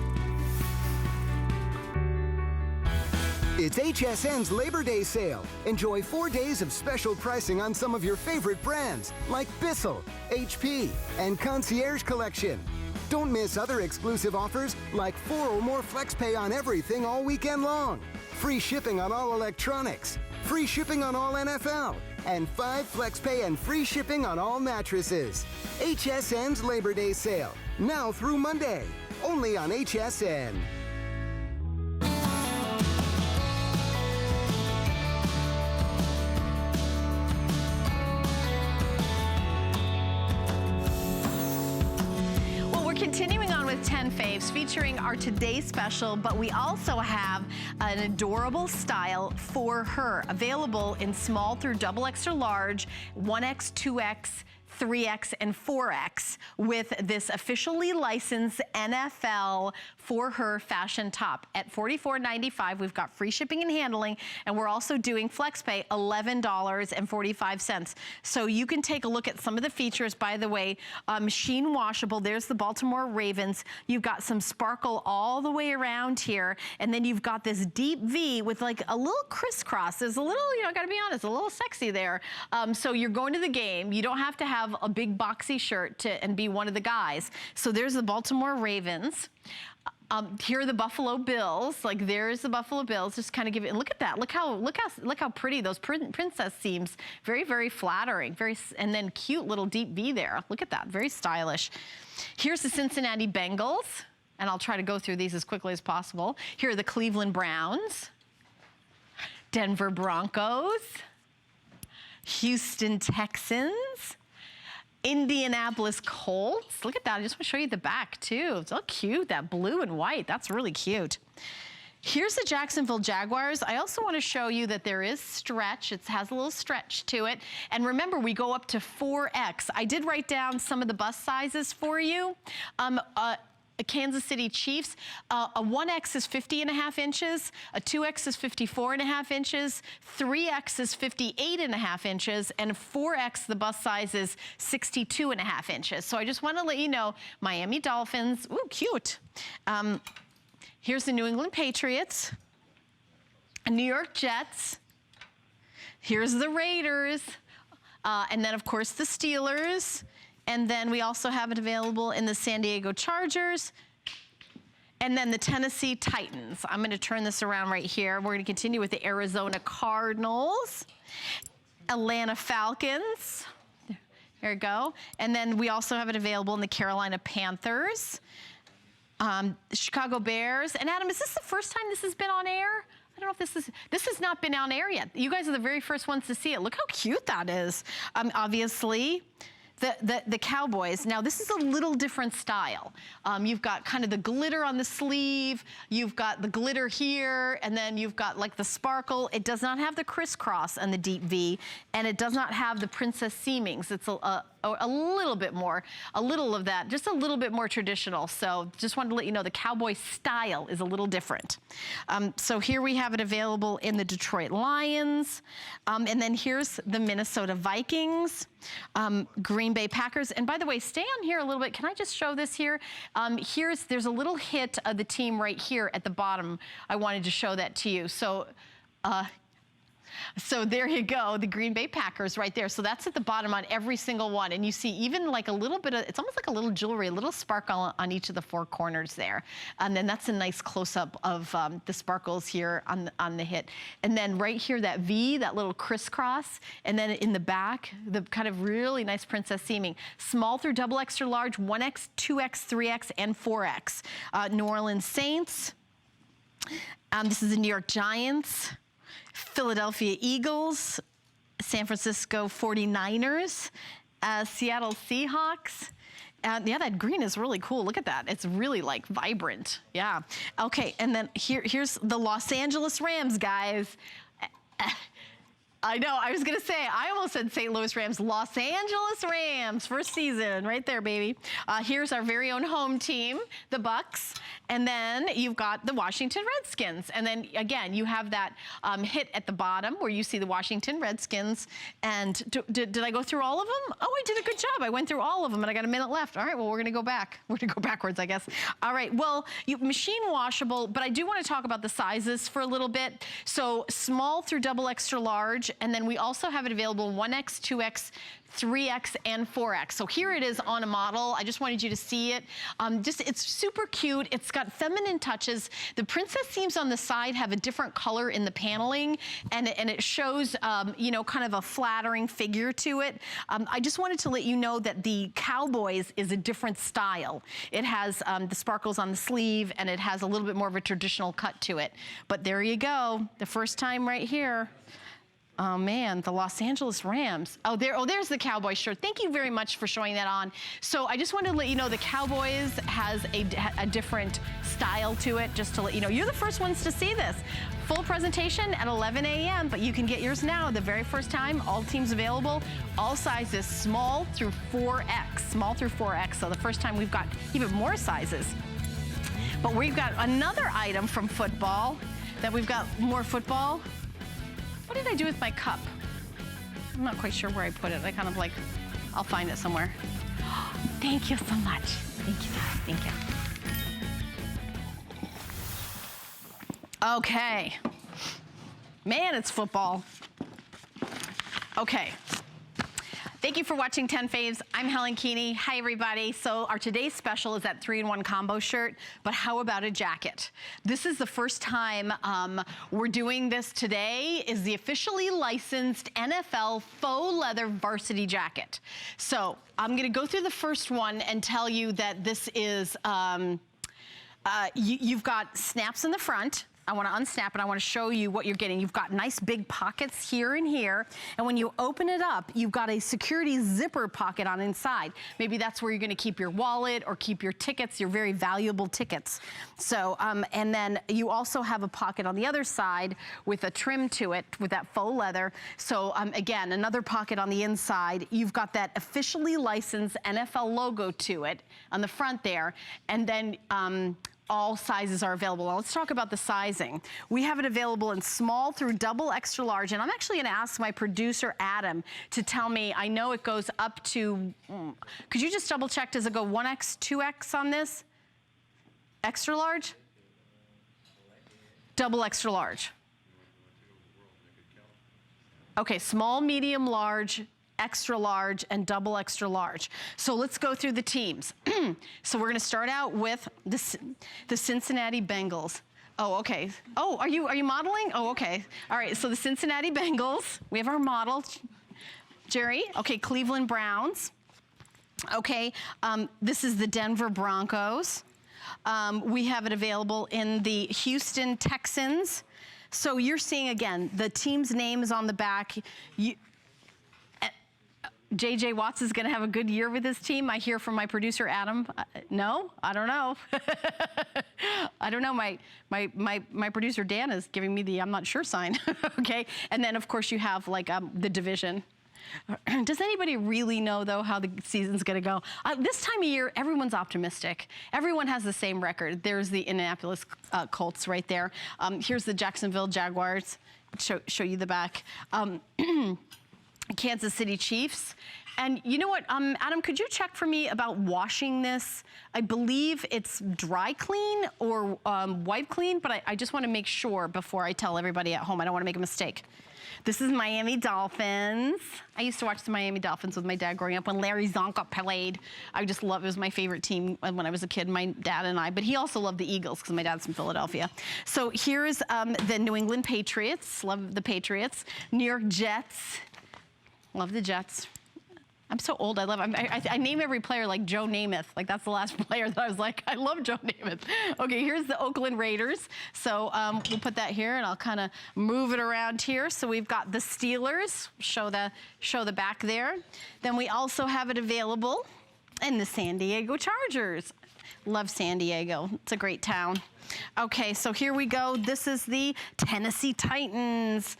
It's HSN's Labor Day sale. Enjoy 4 days of special pricing on some of your favorite brands like Bissell, HP, and Concierge Collection. Don't miss other exclusive offers like 4 or more FlexPay on everything all weekend long. Free shipping on all electronics. Free shipping on all NFL. And 5 FlexPay and free shipping on all mattresses. HSN's Labor Day sale. Now through Monday. Only on HSN.
continuing on with 10 faves featuring our today's special, but we also have an adorable style for her available in small through double extra large, 1X, 2X, 3X and 4X with this officially licensed NFL for her fashion top at $44.95. We've got free shipping and handling, and we're also doing FlexPay $11.45. So you can take a look at some of the features. By the way, machine washable. There's the Baltimore Ravens. You've got some sparkle all the way around here, and then you've got this deep V with like a little crisscross. There's a little, you know, I gotta be honest, a little sexy there. So you're going to the game. You don't have to have a big boxy shirt and be one of the guys. So there's the Baltimore Ravens. Here are the Buffalo Bills. Like there's the Buffalo Bills. Just kind of give it. And look at that. Look how pretty those princess seams. Very, very flattering. And then cute little deep V there. Look at that. Very stylish. Here's the Cincinnati Bengals, and I'll try to go through these as quickly as possible. Here are the Cleveland Browns, Denver Broncos, Houston Texans, Indianapolis Colts. Look at that. I just want to show you the back too. It's all cute, that blue and white. That's really cute. Here's the Jacksonville Jaguars. I also want to show you that there is stretch. It has a little stretch to it. And remember, we go up to 4X. I did write down some of the bust sizes for you. Kansas City Chiefs, a 1X is 50.5 inches, a 2X is 54.5 inches, 3X is 58.5 inches, and 4X, the bust size is 62.5 inches. So I just want to let you know, Miami Dolphins, ooh, cute. Here's the New England Patriots, New York Jets, here's the Raiders, and then of course the Steelers. And then we also have it available in the San Diego Chargers and then the Tennessee Titans. I'm going to turn this around right here. We're going to continue with the Arizona Cardinals, Atlanta Falcons. There you go. And then we also have it available in the Carolina Panthers, the Chicago Bears. And Adam, is this the first time this has been on air? I don't know if this has not been on air yet. You guys are the very first ones to see it. Look how cute that is. Obviously, the Cowboys. Now this is a little different style. You've got kind of the glitter on the sleeve, you've got the glitter here, and then you've got like the sparkle. It does not have the crisscross and the deep V, and it does not have the princess seamings. It's a little bit more, a little of that, just a little bit more traditional. So just wanted to let you know the Cowboy style is a little different. So here we have it available in the Detroit Lions, and then here's the Minnesota Vikings, Green Bay Packers. And by the way, stay on here a little bit. Can I just show this here? There's a little hit of the team right here at the bottom. I wanted to show that to you. So there you go, the Green Bay Packers right there. So that's at the bottom on every single one. And you see even like a little bit of, it's almost like a little jewelry, a little sparkle on each of the four corners there. And then that's a nice close-up of the sparkles here on the hit. And then right here, that V, that little crisscross. And then in the back, the kind of really nice princess seaming. Small through double extra large, 1X, 2X, 3X, and 4X. New Orleans Saints. This is the New York Giants. Philadelphia Eagles, San Francisco 49ers, Seattle Seahawks. Yeah, that green is really cool. Look at that. It's really like vibrant. Yeah. Okay, and then here's the Los Angeles Rams, guys. I know, I was gonna say, I almost said St. Louis Rams, Los Angeles Rams, first season, right there, baby. Here's our very own home team, the Bucks, and then you've got the Washington Redskins. And then again, you have that hit at the bottom where you see the Washington Redskins. And did I go through all of them? Oh, I did a good job. I went through all of them and I got a minute left. All right, well, we're gonna go back. We're gonna go backwards, I guess. All right, well, machine washable, but I do wanna talk about the sizes for a little bit. So small through double extra large, and then we also have it available 1X, 2X, 3X, and 4X. So here it is on a model. I just wanted you to see it. It's super cute. It's got feminine touches. The princess seams on the side have a different color in the paneling, and it shows, you know, kind of a flattering figure to it. I just wanted to let you know that the Cowboys is a different style. It has the sparkles on the sleeve, and it has a little bit more of a traditional cut to it. But there you go. The first time right here. Oh man, the Los Angeles Rams. There's the Cowboys shirt. Thank you very much for showing that on. So I just wanted to let you know the Cowboys has a different style to it, just to let you know. You're the first ones to see this. Full presentation at 11 a.m., but you can get yours now the very first time. All teams available, all sizes, small through 4X. Small through 4X, so the first time we've got even more sizes. But we've got another item from football, that we've got more football. What did I do with my cup? I'm not quite sure where I put it. I kind of like, I'll find it somewhere. Thank you so much. Thank you, guys. Thank you. Okay. Man, it's football. Okay. Thank you for watching 10 Faves. I'm Helen Keeney. Hi, everybody. So our today's special is that 3-in-1 combo shirt, but how about a jacket? This is the first time we're doing this today, is the officially licensed NFL faux leather varsity jacket. So I'm gonna go through the first one and tell you that this is, you've got snaps in the front. I want to unsnap it. I want to show you what you're getting. You've got nice big pockets here and here. And when you open it up, you've got a security zipper pocket on inside. Maybe that's where you're going to keep your wallet or keep your tickets, your very valuable tickets. So, and then you also have a pocket on the other side with a trim to it with that faux leather. So again, another pocket on the inside. You've got that officially licensed NFL logo to it on the front there. And then, all sizes are available. Now let's talk about the sizing. We have it available in small through double extra large, and I'm actually gonna ask my producer, Adam, to tell me, I know it goes up to, could you just double check, does it go 1X, 2X on this? Extra large? Double extra large. Okay, small, medium, large, extra large, and double extra large. So let's go through the teams. So we're gonna start out with the Cincinnati Bengals. Oh, okay. Oh, are you modeling? Oh, okay. All right, so the Cincinnati Bengals, we have our model, Jerry. Okay, Cleveland Browns. Okay, this is the Denver Broncos. We have it available in the Houston Texans. So you're seeing, again, the team's name is on the back. J.J. Watts is going to have a good year with his team. I hear from my producer, Adam. No, I don't know. I don't know. My producer, Dan, is giving me the I'm not sure sign. Okay. And then, of course, you have like the division. Does anybody really know, though, how the season's going to go? This time of year, everyone's optimistic. Everyone has the same record. There's the Indianapolis Colts right there. Here's the Jacksonville Jaguars. Show you the back. Kansas City Chiefs. And you know what, Adam, could you check for me about washing this? I believe it's dry clean or wipe clean, but I just want to make sure before I tell everybody at home. I don't want to make a mistake. This is Miami Dolphins. I used to watch the Miami Dolphins with my dad growing up when Larry Zonka played. I just loved it. It was my favorite team when I was a kid, my dad and I. But he also loved the Eagles because my dad's from Philadelphia. So here's the New England Patriots. Love the Patriots. New York Jets. Love the Jets. I'm so old, I love them. I name every player like Joe Namath. Like that's the last player that I was like, I love Joe Namath. Okay, here's the Oakland Raiders. So we'll put that here and I'll kind of move it around here. So we've got the Steelers, show the back there. Then we also have it available in the San Diego Chargers. Love San Diego, it's a great town. Okay, so here we go. This is the Tennessee Titans.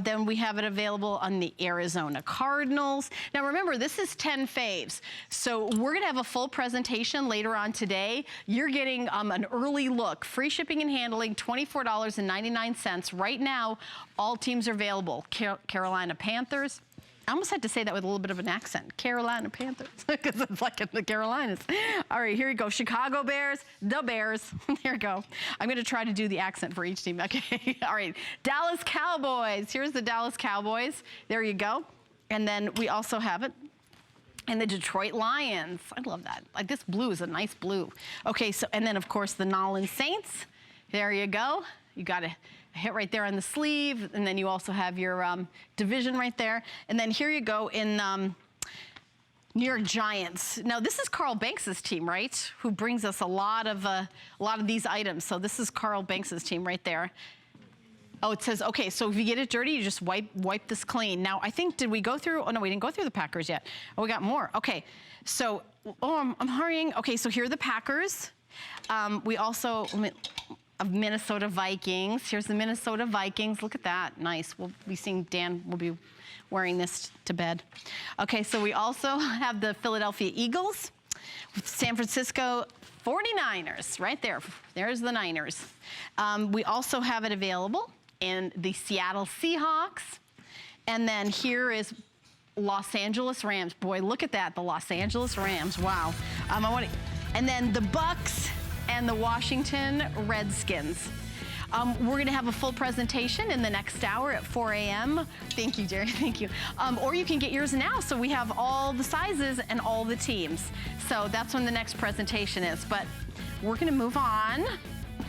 Then we have it available on the Arizona Cardinals. Now remember, this is 10 faves. So we're gonna have a full presentation later on today. You're getting an early look. Free shipping and handling, $24.99. Right now, all teams are available. Carolina Panthers. I almost had to say that with a little bit of an accent. Carolina Panthers, because it's like in the Carolinas. All right, here we go. Chicago Bears, the Bears. Here we go. I'm gonna try to do the accent for each team, okay? All right, Dallas Cowboys. Here's the Dallas Cowboys. There you go. And then we also have it. And the Detroit Lions. I love that. Like this blue is a nice blue. Okay, so, and then of course the Nolan Saints. There you go. You got to hit right there on the sleeve, and then you also have your division right there. And then here you go in New York Giants. Now this is Carl Banks' team, right? Who brings us a lot of these items. So this is Carl Banks' team right there. Oh, it says, okay, so if you get it dirty, you just wipe this clean. Now, I think, did we go through, oh no, we didn't go through the Packers yet. Oh, we got more. Okay, so, I'm hurrying. Okay, so here are the Packers. We also, of Minnesota Vikings. Here's the Minnesota Vikings. Look at that, nice. We'll be seeing Dan, will be wearing this to bed. Okay, so we also have the Philadelphia Eagles, San Francisco 49ers, right there. There's the Niners. We also have it available in the Seattle Seahawks. And then here is Los Angeles Rams. Boy, look at that, the Los Angeles Rams, wow. And then the Bucks and the Washington Redskins. We're gonna have a full presentation in the next hour at 4 a.m. Thank you, Jerry, thank you. Or you can get yours now, so we have all the sizes and all the teams. So that's when the next presentation is, but we're gonna move on.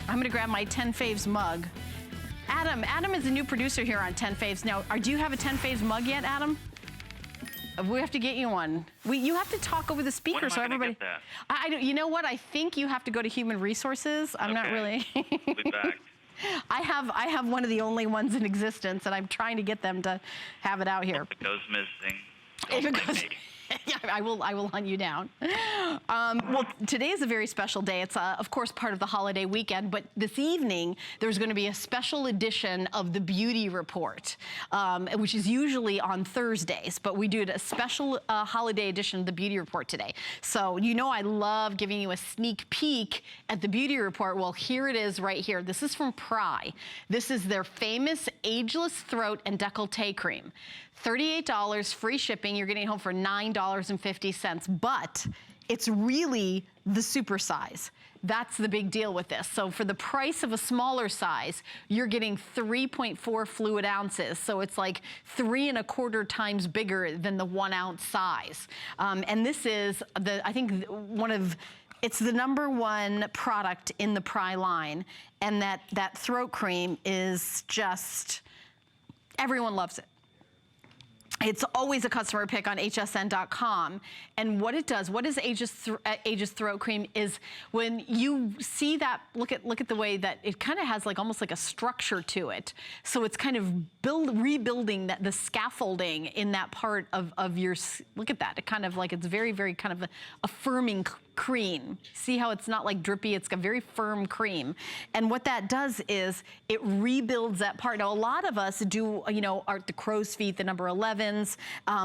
I'm gonna grab my 10 Faves mug. Adam is a new producer here on 10 Faves. Now, do you have a 10 Faves mug yet, Adam? We have to get you one. You have to talk over the speaker.
When am
so
I gonna
everybody.
get that?
You know what? I think you have to go to Human Resources. I'm not really.
We'll be back.
I have one of the only ones in existence, and I'm trying to get them to have it out here.
If it goes missing,
If it
don't blame
goes,
me.
yeah, I will hunt you down. Well, today is a very special day. It's, of course, part of the holiday weekend, but this evening, there's going to be a special edition of the Beauty Report, which is usually on Thursdays, but we do a special holiday edition of the Beauty Report today. So, you know I love giving you a sneak peek at the Beauty Report. Well, here it is right here. This is from Pry. This is their famous Ageless Throat and Décolleté Cream. $38, free shipping. You're getting it home for $9.50, but it's really the super size. That's the big deal with this. So for the price of a smaller size, you're getting 3.4 fluid ounces. So it's like 3 1/4 times bigger than the 1 ounce size. And this is I think it's the #1 product in the Pry line. And that throat cream is just, everyone loves it. It's always a customer pick on hsn.com. And what it does, what is Aegis Throat Cream is when you see that, look at the way that it kind of has like almost like a structure to it. So it's kind of rebuilding the scaffolding in that part of your, look at that. It kind of like, it's very, very kind of a firming cream. See how it's not like drippy, it's a very firm cream. And what that does is it rebuilds that part. Now, a lot of us do, the crow's feet, the number 11s,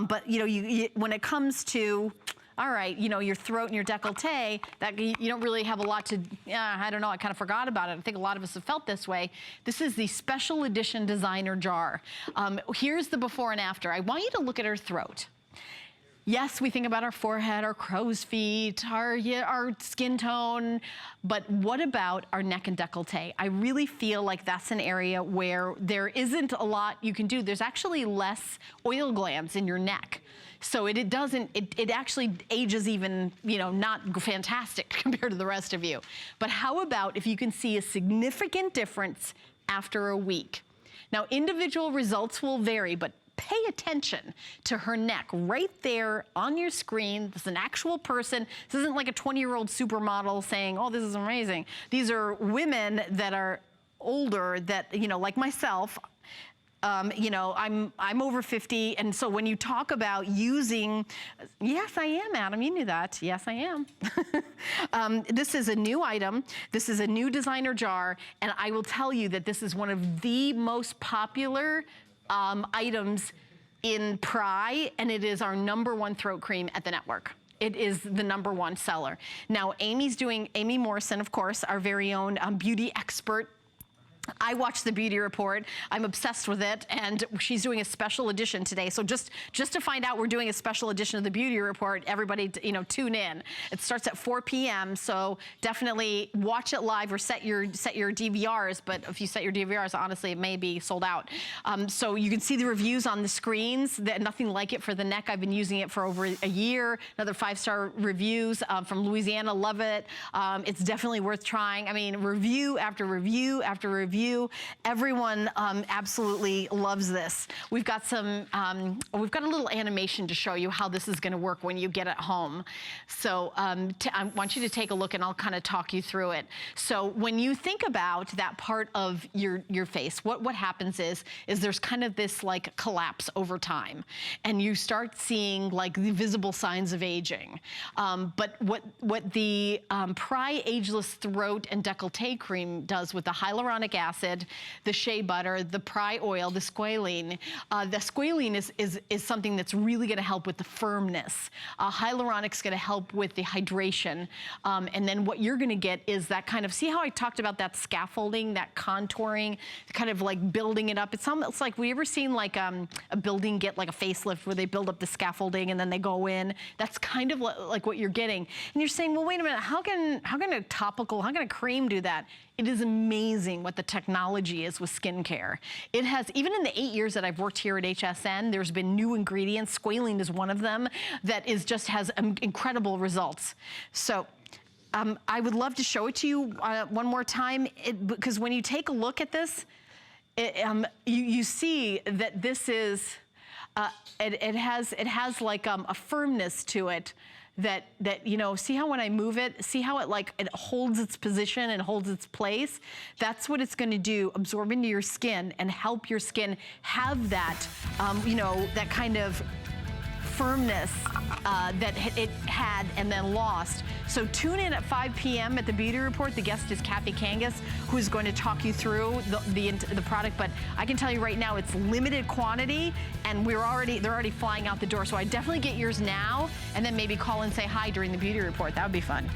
but when it comes to, all right, your throat and your décolleté, that you don't really have a lot to, I don't know, I kind of forgot about it. I think a lot of us have felt this way. This is the special edition designer jar. Here's the before and after. I want you to look at her throat. Yes, we think about our forehead, our crow's feet, our skin tone, but what about our neck and décolleté? I really feel like that's an area where there isn't a lot you can do. There's actually less oil glands in your neck. So it actually ages even, not fantastic compared to the rest of you. But how about if you can see a significant difference after a week? Now, individual results will vary, but pay attention to her neck right there on your screen. This is an actual person. This isn't like a 20-year-old supermodel saying, oh, this is amazing. These are women that are older that, like myself, I'm over 50, and so when you talk about using, yes, I am, Adam, you knew that. Yes, I am. This is a new item. This is a new designer jar, and I will tell you that this is one of the most popular items in Pry, and it is our #1 throat cream at the network. It is the #1 seller. Now, Amy Morrison, of course, our very own beauty expert. I watch the Beauty Report. I'm obsessed with it, and she's doing a special edition today. So just to find out we're doing a special edition of the Beauty Report, everybody, tune in. It starts at 4 p.m. So definitely watch it live or set your DVRs. But if you set your DVRs, honestly, it may be sold out. So you can see the reviews on the screens. Nothing like it for the neck. I've been using it for over a year. Another 5-star reviews from Louisiana. Love it. It's definitely worth trying. I mean, review after review after review of you. Everyone absolutely loves this. We've got a little animation to show you how this is gonna work when you get it home. So I want you to take a look and I'll kind of talk you through it. So when you think about that part of your face, what happens is there's kind of this like collapse over time, and you start seeing like the visible signs of aging. But what the Pry Ageless Throat and Décolleté Cream does with the hyaluronic acid, the shea butter, the Pry oil, the squalene is something that's really gonna help with the firmness. Hyaluronic's gonna help with the hydration. And then what you're gonna get is that kind of, see how I talked about that scaffolding, that contouring, kind of like building it up. It's like, we ever seen like a building get like a facelift where they build up the scaffolding and then they go in? That's kind of like what you're getting. And you're saying, well, wait a minute, how can a cream do that? It is amazing what the technology is with skincare. It has, even in the 8 years that I've worked here at HSN, there's been new ingredients. Squalene is one of them that has incredible results. So I would love to show it to you one more time, because when you take a look at this, you see that this is, it has like a firmness to it that you know, see how when I move it, see how it holds its position and holds its place? That's what it's gonna do, absorb into your skin and help your skin have that, you know, that kind of firmness that it had and then lost. So tune in at 5 p.m. at the Beauty Report. The guest is Kathy Kangas, who is going to talk you through the product. But I can tell you right now, it's limited quantity, and they're already flying out the door. So I definitely get yours now, and then maybe call and say hi during the Beauty Report. That would be fun.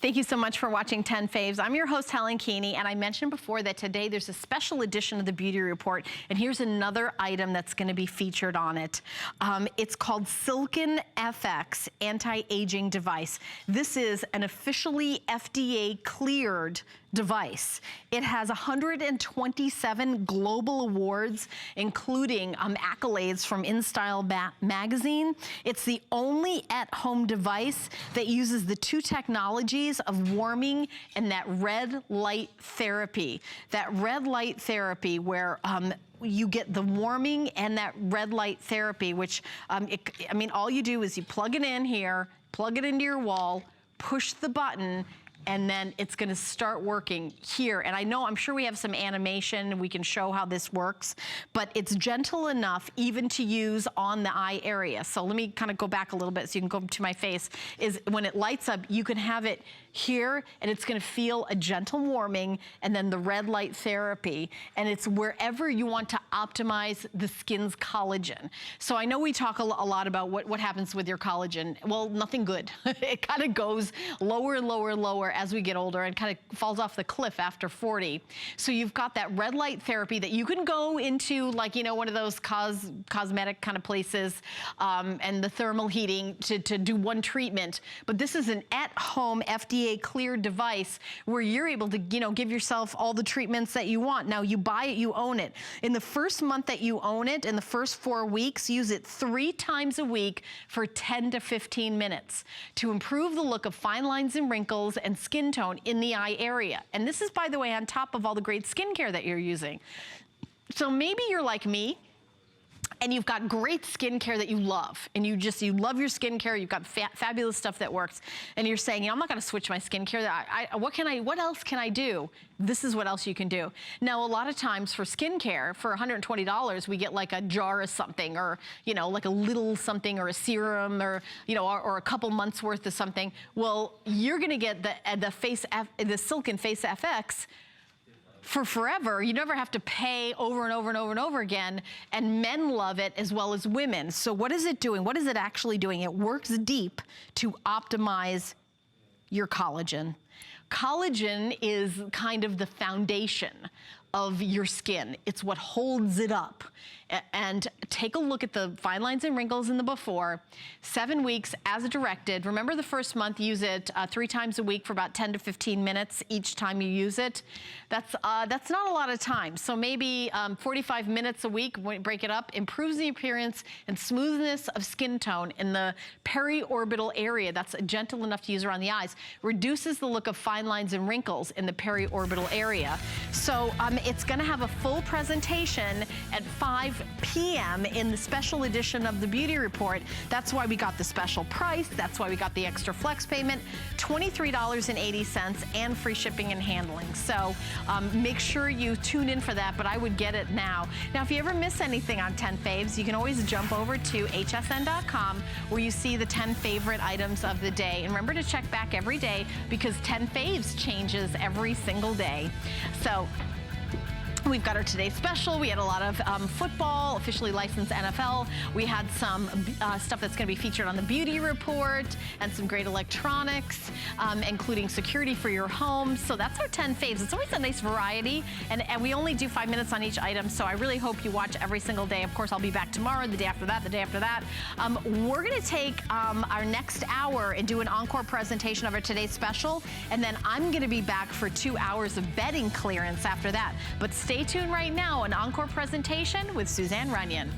Thank you so much for watching 10 Faves. I'm your host, Helen Keeney, and I mentioned before that today there's a special edition of the Beauty Report, and here's another item that's gonna be featured on it. It's called Silken FX Anti-Aging Device. This is an officially FDA cleared device. It has 127 global awards, including accolades from InStyle magazine. It's the only at-home device that uses the two technologies of warming and that red light therapy. That red light therapy where you get the warming and that red light therapy, which, I mean, all you do is you plug it in here, plug it into your wall, push the button, and then it's gonna start working here. And I'm sure we have some animation, we can show how this works, but it's gentle enough even to use on the eye area. So let me kind of go back a little bit so you can go to my face. Is when it lights up, you can have it here, and it's gonna feel a gentle warming, and then the red light therapy, and it's wherever you want to optimize the skin's collagen. So I know we talk a lot about what happens with your collagen. Well, nothing good. It kind of goes lower and lower and lower as we get older and kind of falls off the cliff after 40. So you've got that red light therapy that you can go into, like, you know, one of those cosmetic kind of places, and the thermal heating to do one treatment. But this is an at-home FDA cleared device where you're able to, you know, give yourself all the treatments that you want. Now you buy it, you own it. In the first month that you own it, in the first 4 weeks, use it 3 times a week for 10 to 15 minutes to improve the look of fine lines and wrinkles and skin tone in the eye area. And this is, by the way, on top of all the great skincare that you're using. So maybe you're like me, and you've got great skincare that you love, and you love your skincare, you've got fabulous stuff that works, and you're saying, you know, I'm not gonna switch my skincare, what else can I do? This is what else you can do. Now, a lot of times for skincare, for $120, we get like a jar of something, or, you know, like a little something, or a serum, or, you know, or a couple months worth of something. Well, you're gonna get the Silken Face FX for forever. You never have to pay over and over and over and over again, and men love it as well as women. So what is it doing? What is it actually doing? It works deep to optimize your collagen. Collagen is kind of the foundation of your skin. It's what holds it up. And take a look at the fine lines and wrinkles in the before. 7 weeks as directed. Remember, the first month, use it 3 times a week for about 10 to 15 minutes each time you use it. That's not a lot of time. So maybe 45 minutes a week, break it up, improves the appearance and smoothness of skin tone in the periorbital area. That's gentle enough to use around the eyes. Reduces the look of fine lines and wrinkles in the periorbital area. So it's gonna have a full presentation at 5 p.m. in the special edition of the Beauty Report. That's why we got the special price. That's why we got the extra flex payment, $23.80 and free shipping and handling. So make sure you tune in for that, but I would get it now. Now, if you ever miss anything on 10 Faves, you can always jump over to hsn.com where you see the 10 favorite items of the day. And remember to check back every day because 10 Faves changes every single day. So we've got our Today Special. We had a lot of football, officially licensed NFL. We had some stuff that's going to be featured on the Beauty Report and some great electronics, including security for your home. So that's our 10 faves. It's always a nice variety, and we only do 5 minutes on each item, so I really hope you watch every single day. Of course, I'll be back tomorrow, the day after that, the day after that. We're going to take our next hour and do an encore presentation of our Today Special, and then I'm going to be back for 2 hours of bedding clearance after that. But stay tuned right now, an encore presentation with Suzanne Runyon.